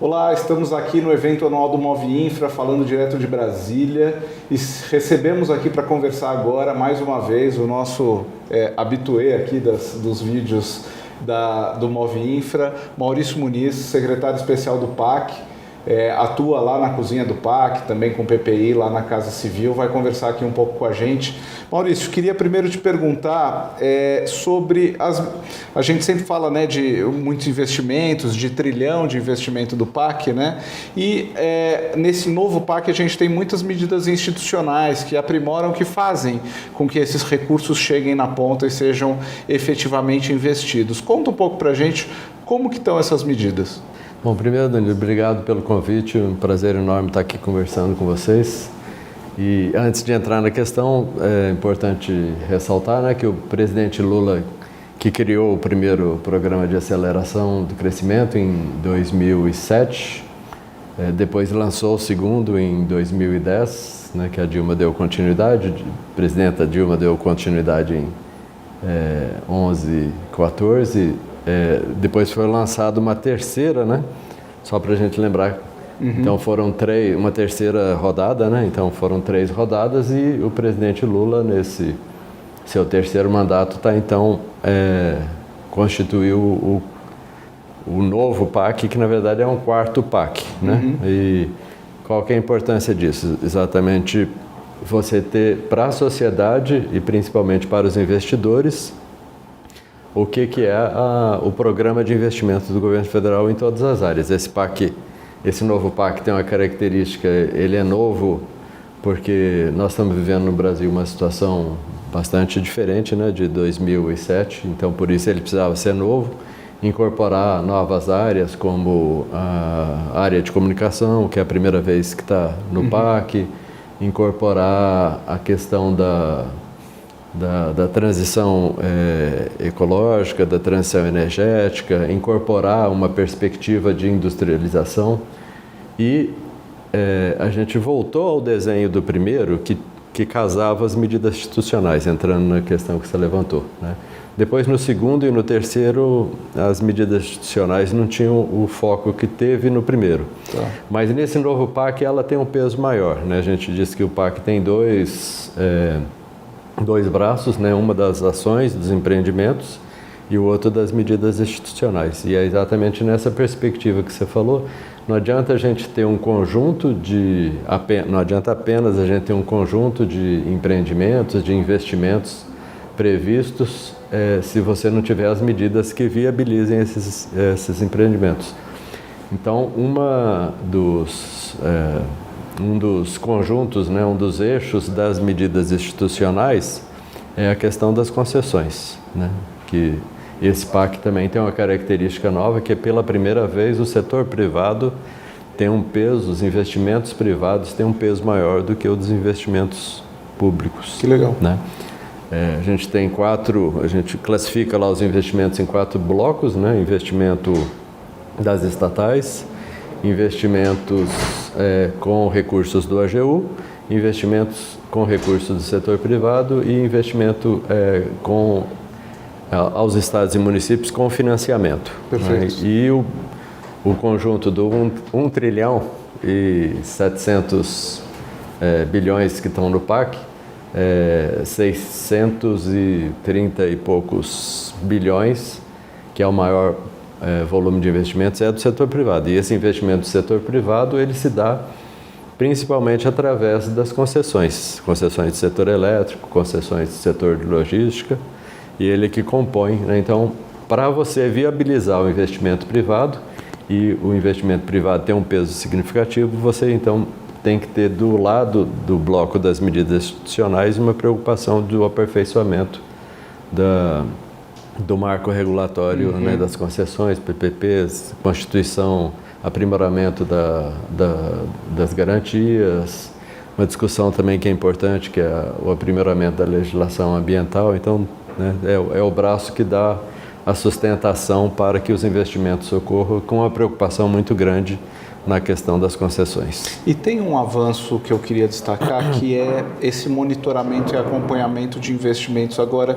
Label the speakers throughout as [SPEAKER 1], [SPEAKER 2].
[SPEAKER 1] Olá, estamos aqui no evento anual do Move Infra, falando direto de Brasília, e recebemos aqui para conversar agora, mais uma vez, o nosso habitué aqui dos vídeos do Move Infra, Maurício Muniz, secretário especial do PAC, atua lá na cozinha do PAC, também com PPI lá na Casa Civil, vai conversar aqui um pouco com a gente. Maurício, queria primeiro te perguntar sobre a gente sempre fala, né, de muitos investimentos, de trilhão de investimento do PAC, né? E nesse novo PAC a gente tem muitas medidas institucionais que aprimoram, que fazem com que esses recursos cheguem na ponta e sejam efetivamente investidos. Conta um pouco para a gente como que estão essas medidas.
[SPEAKER 2] Bom, primeiro, Danilo, obrigado pelo convite, um prazer enorme estar aqui conversando com vocês. E antes de entrar na questão, é importante ressaltar, né, que o presidente Lula, que criou o primeiro programa de aceleração do crescimento em 2007, depois lançou o segundo em 2010, né, que a Dilma deu continuidade, a presidenta Dilma deu continuidade em 11, 14, depois foi lançada uma terceira, né? Só para a gente lembrar. Uhum. Então foram uma terceira rodada, né? Então foram 3 rodadas e o presidente Lula, nesse seu terceiro mandato, constituiu o novo PAC, que na verdade é um quarto PAC, né? Uhum. E qual que é a importância disso? Exatamente você ter para a sociedade e principalmente para os investidores o que é o programa de investimento do governo federal em todas as áreas. Esse novo PAC tem uma característica, ele é novo porque nós estamos vivendo no Brasil uma situação bastante diferente, né, de 2007, então por isso ele precisava ser novo, incorporar novas áreas como a área de comunicação, que é a primeira vez que está no PAC, incorporar a questão da transição ecológica, da transição energética, incorporar uma perspectiva de industrialização. E a gente voltou ao desenho do primeiro, que casava as medidas institucionais, entrando na questão que você levantou, né? Depois, no segundo e no terceiro, as medidas institucionais não tinham o foco que teve no primeiro. Tá. Mas nesse novo PAC, ela tem um peso maior, né? A gente disse que o PAC tem dois braços, né? Uma das ações, dos empreendimentos, e o outro das medidas institucionais. E é exatamente nessa perspectiva que você falou. Não adianta a gente ter um conjunto não adianta apenas a gente ter um conjunto de empreendimentos, de investimentos previstos, se você não tiver as medidas que viabilizem esses empreendimentos. Então, um dos conjuntos, né, um dos eixos das medidas institucionais é a questão das concessões, né? Que esse PAC também tem uma característica nova, que é pela primeira vez o setor privado tem um peso, os investimentos privados têm um peso maior do que o dos investimentos públicos.
[SPEAKER 1] Que legal.
[SPEAKER 2] Né? A gente classifica lá os investimentos em 4 blocos, né? Investimento das estatais, investimentos com recursos do AGU, investimentos com recursos do setor privado e investimento aos estados e municípios com financiamento.
[SPEAKER 1] Perfeito.
[SPEAKER 2] Né? E o conjunto do 1 trilhão e 700 bilhões que estão no PAC, 630 e poucos bilhões, que é o maior volume de investimentos, é do setor privado. E esse investimento do setor privado, ele se dá principalmente através das concessões do setor elétrico, concessões do setor de logística, e ele que compõe, né? Então, para você viabilizar o investimento privado, e o investimento privado tem um peso significativo, você então tem que ter do lado do bloco das medidas institucionais uma preocupação do aperfeiçoamento do marco regulatório, né, das concessões, PPPs, Constituição, aprimoramento das garantias, uma discussão também que é importante, que é o aprimoramento da legislação ambiental. Então, né, é o braço que dá a sustentação para que os investimentos ocorram, com uma preocupação muito grande na questão das concessões.
[SPEAKER 1] E tem um avanço que eu queria destacar, que é esse monitoramento e acompanhamento de investimentos. Agora,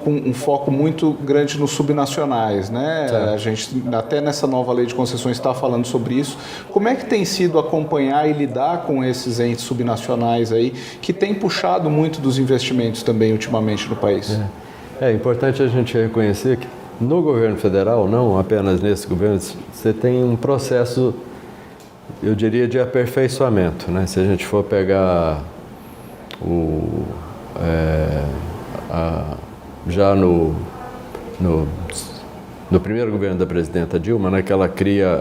[SPEAKER 1] com um foco muito grande nos subnacionais, né?
[SPEAKER 2] Certo.
[SPEAKER 1] A gente, até nessa nova lei de concessões, está falando sobre isso. Como é que tem sido acompanhar e lidar com esses entes subnacionais aí, que tem puxado muito dos investimentos também ultimamente no país?
[SPEAKER 2] É importante a gente reconhecer que no governo federal, não apenas nesse governo, você tem um processo, eu diria, de aperfeiçoamento, né? Se a gente for pegar já no primeiro governo da presidenta Dilma, né, que ela cria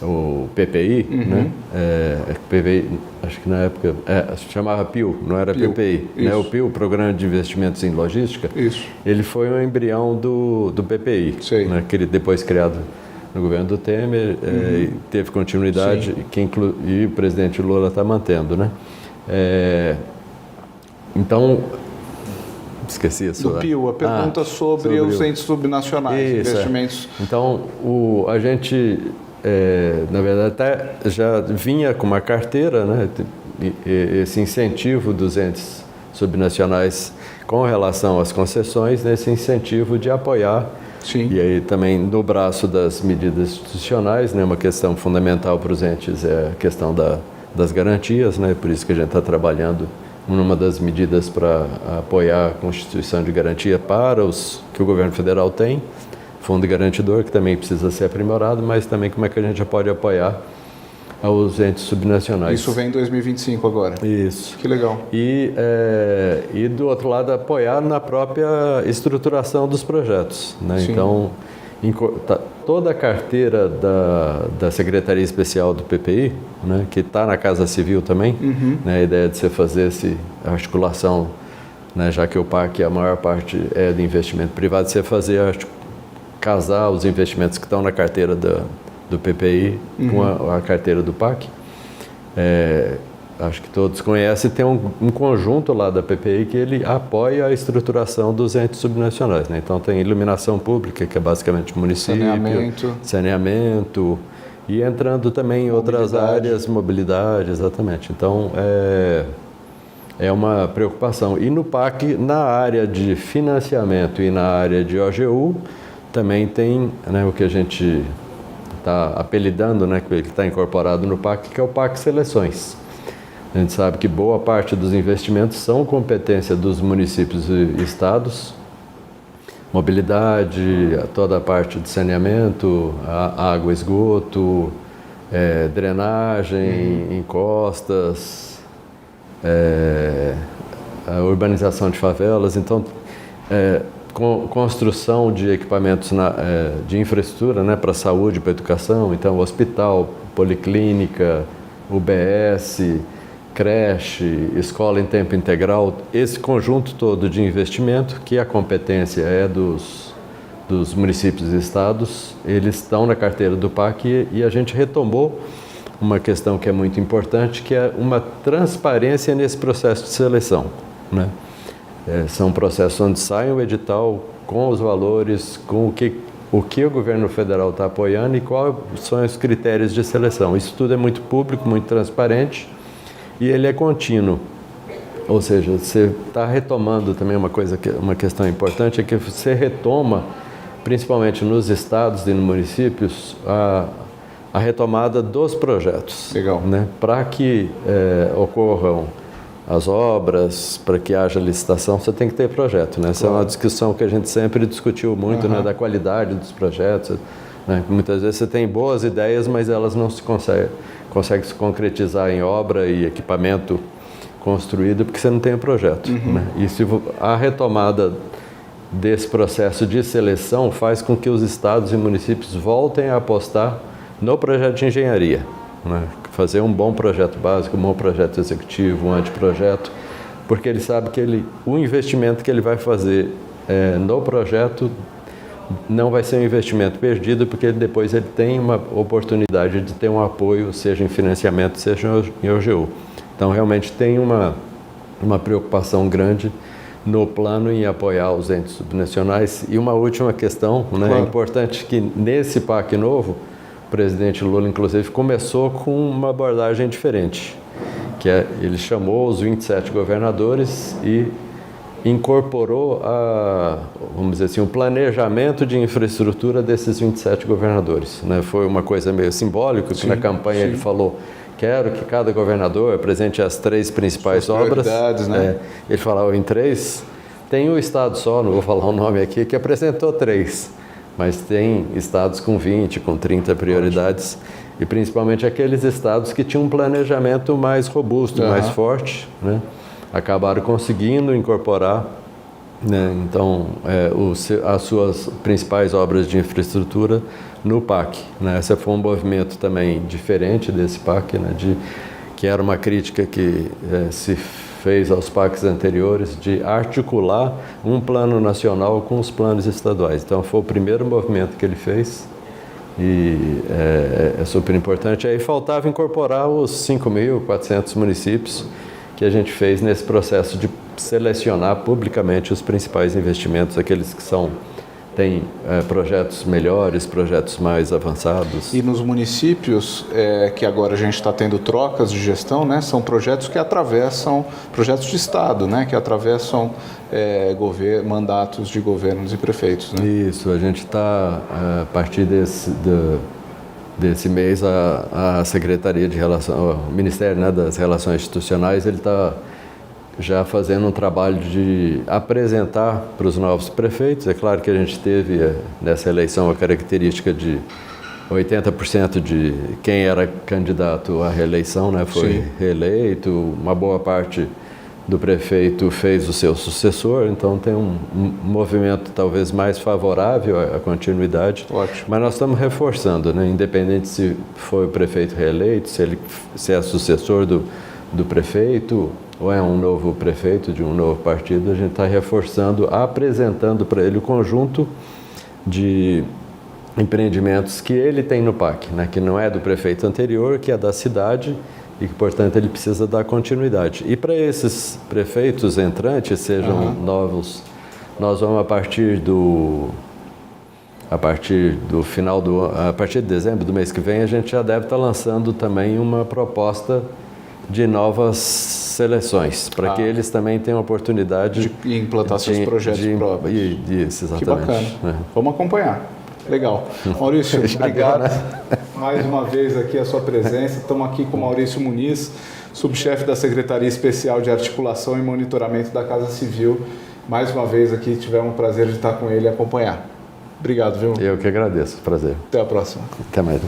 [SPEAKER 2] o PPI, né? PPI, acho que na época se chamava PIU, não era
[SPEAKER 1] PIU,
[SPEAKER 2] PPI, né? O PIU, Programa de Investimentos em Logística.
[SPEAKER 1] Isso.
[SPEAKER 2] Ele foi um embrião do PPI, né, que ele depois criado no governo do Temer, teve continuidade e o presidente Lula está mantendo, né? Então, esqueci a sua...
[SPEAKER 1] Do PIU, a pergunta sobre os entes subnacionais, investimentos.
[SPEAKER 2] Então, a gente, na verdade, até já vinha com uma carteira, né? Esse incentivo dos entes subnacionais com relação às concessões, nesse incentivo de apoiar.
[SPEAKER 1] Sim.
[SPEAKER 2] E aí também no braço das medidas institucionais, né, uma questão fundamental para os entes é a questão das garantias, né, por isso que a gente está trabalhando numa das medidas para apoiar a constituição de garantia para os que o governo federal tem, fundo garantidor, que também precisa ser aprimorado, mas também como é que a gente pode apoiar aos entes subnacionais.
[SPEAKER 1] Isso vem em 2025 agora.
[SPEAKER 2] Isso.
[SPEAKER 1] Que legal.
[SPEAKER 2] E do outro lado, apoiar na própria estruturação dos projetos, né? Então, toda a carteira da Secretaria Especial do PPI, né, que está na Casa Civil também, né, a ideia de você fazer essa articulação, né, já que o PAC, a maior parte é de investimento privado, você fazer casar os investimentos que estão na carteira do PPI com a carteira do PAC. Acho que todos conhecem, tem um conjunto lá da PPI que ele apoia a estruturação dos entes subnacionais, né? Então tem iluminação pública, que é basicamente município, saneamento e entrando também em outras áreas, mobilidade, exatamente. Então é uma preocupação. E no PAC, na área de financiamento e na área de OGU, também tem, né, o que a gente está apelidando, né, que está incorporado no PAC, que é o PAC Seleções. A gente sabe que boa parte dos investimentos são competência dos municípios e estados, mobilidade, toda a parte de saneamento, água, esgoto, drenagem, encostas, a urbanização de favelas. Então, construção de equipamentos de infraestrutura, né, para saúde, para educação, então hospital, policlínica, UBS, creche, escola em tempo integral, esse conjunto todo de investimento, que a competência é dos municípios e estados, eles estão na carteira do PAC e a gente retomou uma questão que é muito importante, que é uma transparência nesse processo de seleção, né? São processos onde sai um edital com os valores, com o que o governo federal está apoiando e quais são os critérios de seleção. Isso tudo é muito público, muito transparente e ele é contínuo. Ou seja, você está retomando também uma questão importante, é que você retoma, principalmente nos estados e nos municípios, a retomada dos projetos.
[SPEAKER 1] Legal.
[SPEAKER 2] Né? Para que ocorram as obras, para que haja licitação, você tem que ter projeto, né? Essa é uma discussão que a gente sempre discutiu muito, né? Da qualidade dos projetos, né? Muitas vezes você tem boas ideias, mas elas não se conseguem se concretizar em obra e equipamento construído porque você não tem o projeto, né? E se a retomada desse processo de seleção faz com que os estados e municípios voltem a apostar no projeto de engenharia, né? Fazer um bom projeto básico, um bom projeto executivo, um anteprojeto, porque ele sabe que o investimento que ele vai fazer no projeto não vai ser um investimento perdido, porque depois ele tem uma oportunidade de ter um apoio, seja em financiamento, seja em OGU. Então, realmente tem uma preocupação grande no plano em apoiar os entes subnacionais. E uma última questão, né? É importante que nesse PAC novo, o presidente Lula, inclusive, começou com uma abordagem diferente, que ele chamou os 27 governadores e incorporou vamos dizer assim, o planejamento de infraestrutura desses 27 governadores, né? Foi uma coisa meio simbólica, que na campanha ele falou: quero que cada governador apresente as 3 principais obras.
[SPEAKER 1] Né?
[SPEAKER 2] Ele falava em 3. Tem um estado só, não vou falar o nome aqui, que apresentou 3, mas tem estados com 20, com 30 prioridades, e principalmente aqueles estados que tinham um planejamento mais robusto, mais forte, né? Acabaram conseguindo incorporar, né? Então, as suas principais obras de infraestrutura no PAC, né? Esse foi um movimento também diferente desse PAC, né? Que era uma crítica que se fez aos PACs anteriores, de articular um plano nacional com os planos estaduais. Então, foi o primeiro movimento que ele fez e é super importante. Aí faltava incorporar os 5.400 municípios que a gente fez nesse processo de selecionar publicamente os principais investimentos, aqueles que têm projetos melhores, projetos mais avançados.
[SPEAKER 1] E nos municípios, que agora a gente está tendo trocas de gestão, né, são projetos que atravessam, projetos de Estado, né, que atravessam mandatos de governos e prefeitos. Né?
[SPEAKER 2] Isso, a gente está, a partir desse mês, a Secretaria de Relação, o Ministério, né, das Relações Institucionais, ele está já fazendo um trabalho de apresentar para os novos prefeitos. É claro que a gente teve nessa eleição a característica de 80% de quem era candidato à reeleição, né, foi reeleito, uma boa parte do prefeito fez o seu sucessor, então tem um movimento talvez mais favorável à continuidade.
[SPEAKER 1] Ótimo.
[SPEAKER 2] Mas nós estamos reforçando, né, independente se foi o prefeito reeleito, se é sucessor do prefeito ou é um novo prefeito de um novo partido, a gente está reforçando, apresentando para ele o conjunto de empreendimentos que ele tem no PAC, né, que não é do prefeito anterior, que é da cidade e que, portanto, ele precisa dar continuidade. E para esses prefeitos entrantes, sejam novos, nós vamos a partir de dezembro do mês que vem, a gente já deve estar lançando também uma proposta de novas seleções, para que eles também tenham a oportunidade
[SPEAKER 1] de implantar seus projetos próprios.
[SPEAKER 2] Isso, exatamente.
[SPEAKER 1] Que bacana. Vamos acompanhar. Legal. Maurício, obrigado mais uma vez aqui a sua presença. Estamos aqui com o Maurício Muniz, subchefe da Secretaria Especial de Articulação e Monitoramento da Casa Civil. Mais uma vez aqui, tivemos o prazer de estar com ele e acompanhar. Obrigado, viu?
[SPEAKER 2] Eu que agradeço. Prazer.
[SPEAKER 1] Até a próxima.
[SPEAKER 2] Até mais.